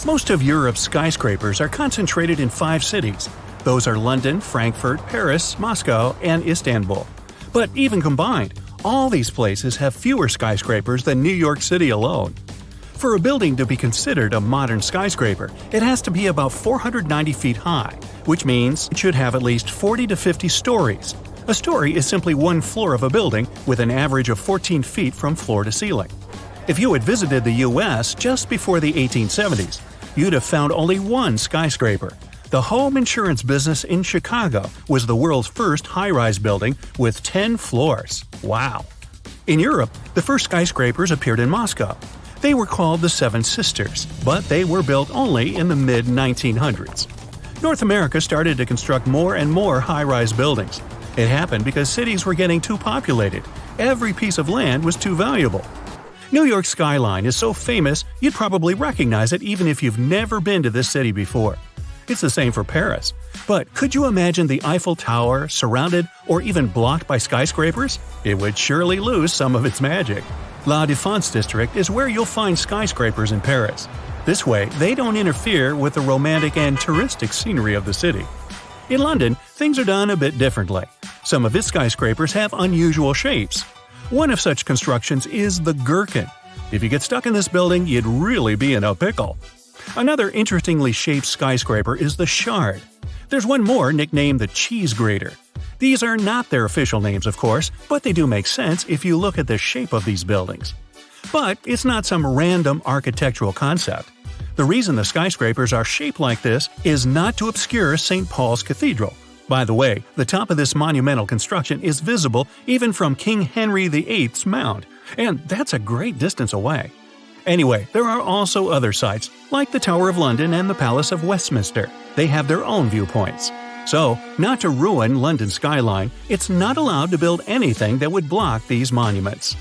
Most of Europe's skyscrapers are concentrated in 5 cities. Those are London, Frankfurt, Paris, Moscow, and Istanbul. But even combined, all these places have fewer skyscrapers than New York City alone. For a building to be considered a modern skyscraper, it has to be about 490 feet high, which means it should have at least 40 to 50 stories. A story is simply one floor of a building with an average of 14 feet from floor to ceiling. If you had visited the U.S. just before the 1870s, you'd have found only one skyscraper. The home insurance business in Chicago was the world's first high-rise building with 10 floors. Wow! In Europe, the first skyscrapers appeared in Moscow. They were called the Seven Sisters, but they were built only in the mid-1900s. North America started to construct more and more high-rise buildings. It happened because cities were getting too populated. Every piece of land was too valuable. New York's skyline is so famous you'd probably recognize it even if you've never been to this city before. It's the same for Paris. But could you imagine the Eiffel Tower surrounded or even blocked by skyscrapers? It would surely lose some of its magic. La Défense district is where you'll find skyscrapers in Paris. This way, they don't interfere with the romantic and touristic scenery of the city. In London, things are done a bit differently. Some of its skyscrapers have unusual shapes. One of such constructions is the Gherkin. If you get stuck in this building, you'd really be in a pickle. Another interestingly shaped skyscraper is the Shard. There's one more nicknamed the Cheese Grater. These are not their official names, of course, but they do make sense if you look at the shape of these buildings. But it's not some random architectural concept. The reason the skyscrapers are shaped like this is not to obscure St. Paul's Cathedral. By the way, the top of this monumental construction is visible even from King Henry VIII's mound, and that's a great distance away. Anyway, there are also other sites, like the Tower of London and the Palace of Westminster. They have their own viewpoints. So, not to ruin London's skyline, it's not allowed to build anything that would block these monuments.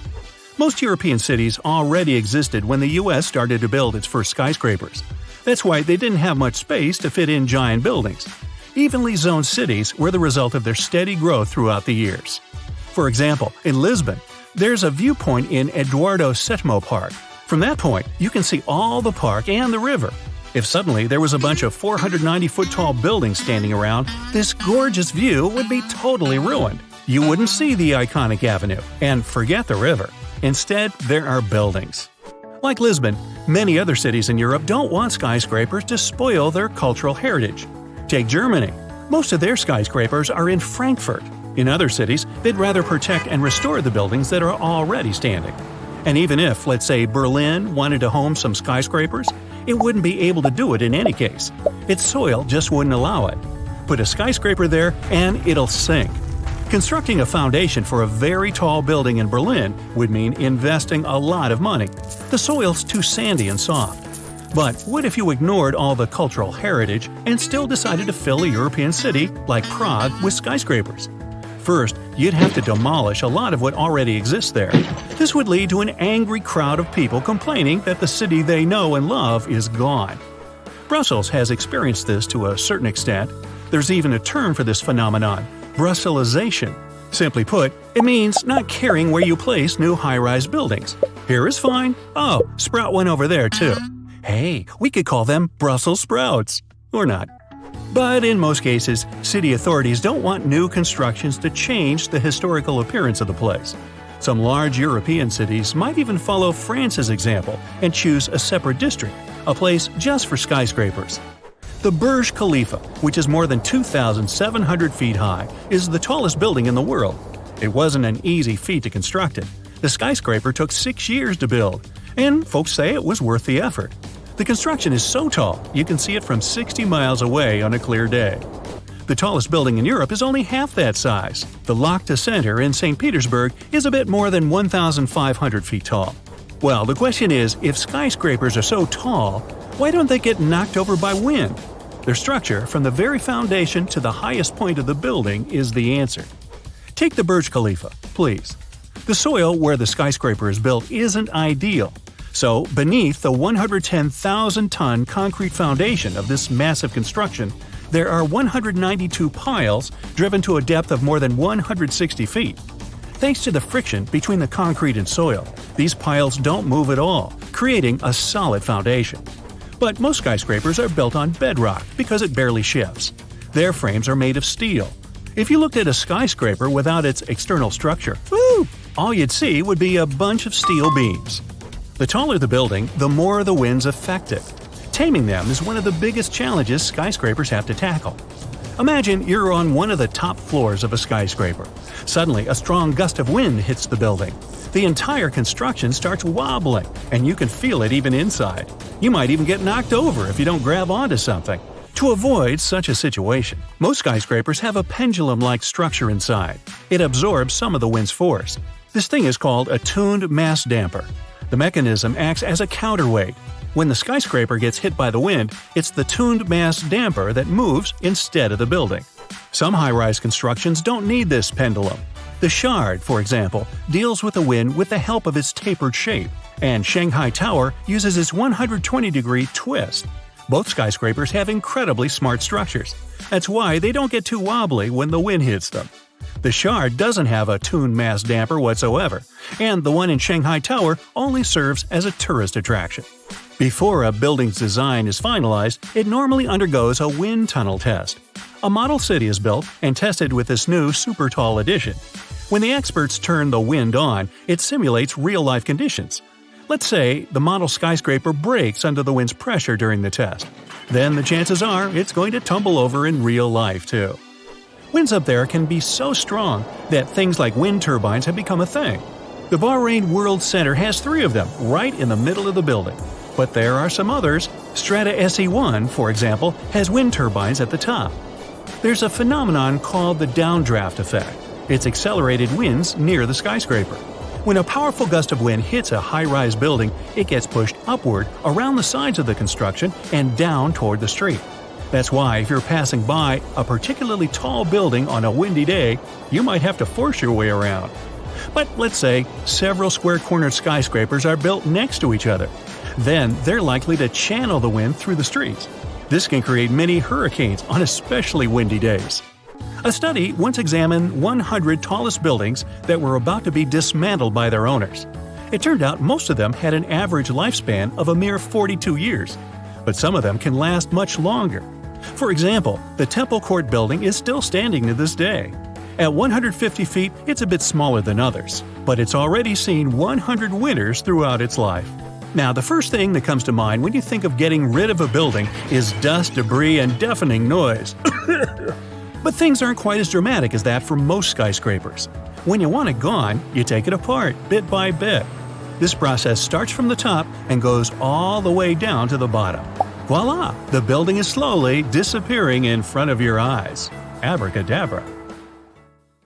Most European cities already existed when the U.S. started to build its first skyscrapers. That's why they didn't have much space to fit in giant buildings. Evenly zoned cities were the result of their steady growth throughout the years. For example, in Lisbon, there's a viewpoint in Eduardo VII Park. From that point, you can see all the park and the river. If suddenly there was a bunch of 490-foot-tall buildings standing around, this gorgeous view would be totally ruined. You wouldn't see the iconic avenue, and forget the river. Instead, there are buildings. Like Lisbon, many other cities in Europe don't want skyscrapers to spoil their cultural heritage. Take Germany. Most of their skyscrapers are in Frankfurt. In other cities, they'd rather protect and restore the buildings that are already standing. And even if, let's say, Berlin wanted to home some skyscrapers, it wouldn't be able to do it in any case. Its soil just wouldn't allow it. Put a skyscraper there and it'll sink. Constructing a foundation for a very tall building in Berlin would mean investing a lot of money. The soil's too sandy and soft. But what if you ignored all the cultural heritage and still decided to fill a European city like Prague with skyscrapers? First, you'd have to demolish a lot of what already exists there. This would lead to an angry crowd of people complaining that the city they know and love is gone. Brussels has experienced this to a certain extent. There's even a term for this phenomenon: Brusselization. Simply put, it means not caring where you place new high-rise buildings. Here is fine. Oh, sprout one over there too. Hey, we could call them Brussels sprouts. Or not. But in most cases, city authorities don't want new constructions to change the historical appearance of the place. Some large European cities might even follow France's example and choose a separate district, a place just for skyscrapers. The Burj Khalifa, which is more than 2,700 feet high, is the tallest building in the world. It wasn't an easy feat to construct it. The skyscraper took 6 years to build, and folks say it was worth the effort. The construction is so tall, you can see it from 60 miles away on a clear day. The tallest building in Europe is only half that size. The Lachta Center in St. Petersburg is a bit more than 1,500 feet tall. Well, the question is, if skyscrapers are so tall, why don't they get knocked over by wind? Their structure, from the very foundation to the highest point of the building, is the answer. Take the Burj Khalifa, please. The soil where the skyscraper is built isn't ideal. So, beneath the 110,000-ton concrete foundation of this massive construction, there are 192 piles driven to a depth of more than 160 feet. Thanks to the friction between the concrete and soil, these piles don't move at all, creating a solid foundation. But most skyscrapers are built on bedrock because it barely shifts. Their frames are made of steel. If you looked at a skyscraper without its external structure, all you'd see would be a bunch of steel beams. The taller the building, the more the wind's effective. Taming them is one of the biggest challenges skyscrapers have to tackle. Imagine you're on one of the top floors of a skyscraper. Suddenly, a strong gust of wind hits the building. The entire construction starts wobbling, and you can feel it even inside. You might even get knocked over if you don't grab onto something. To avoid such a situation, most skyscrapers have a pendulum-like structure inside. It absorbs some of the wind's force. This thing is called a tuned mass damper. The mechanism acts as a counterweight. When the skyscraper gets hit by the wind, it's the tuned mass damper that moves instead of the building. Some high-rise constructions don't need this pendulum. The Shard, for example, deals with the wind with the help of its tapered shape, and Shanghai Tower uses its 120-degree twist. Both skyscrapers have incredibly smart structures. That's why they don't get too wobbly when the wind hits them. The Shard doesn't have a tuned mass damper whatsoever, and the one in Shanghai Tower only serves as a tourist attraction. Before a building's design is finalized, it normally undergoes a wind tunnel test. A model city is built and tested with this new super tall addition. When the experts turn the wind on, it simulates real-life conditions. Let's say the model skyscraper breaks under the wind's pressure during the test. Then the chances are it's going to tumble over in real life too. Winds up there can be so strong that things like wind turbines have become a thing. The Bahrain World Center has 3 of them right in the middle of the building. But there are some others. Strata SE1, for example, has wind turbines at the top. There's a phenomenon called the downdraft effect. It's accelerated winds near the skyscraper. When a powerful gust of wind hits a high-rise building, it gets pushed upward around the sides of the construction and down toward the street. That's why if you're passing by a particularly tall building on a windy day, you might have to force your way around. But let's say several square-cornered skyscrapers are built next to each other. Then they're likely to channel the wind through the streets. This can create many hurricanes on especially windy days. A study once examined 100 tallest buildings that were about to be dismantled by their owners. It turned out most of them had an average lifespan of a mere 42 years, but some of them can last much longer. For example, the Temple Court building is still standing to this day. At 150 feet, it's a bit smaller than others, but it's already seen 100 winters throughout its life. Now, the first thing that comes to mind when you think of getting rid of a building is dust, debris, and deafening noise. But things aren't quite as dramatic as that for most skyscrapers. When you want it gone, you take it apart, bit by bit. This process starts from the top and goes all the way down to the bottom. Voila! The building is slowly disappearing in front of your eyes. Abracadabra.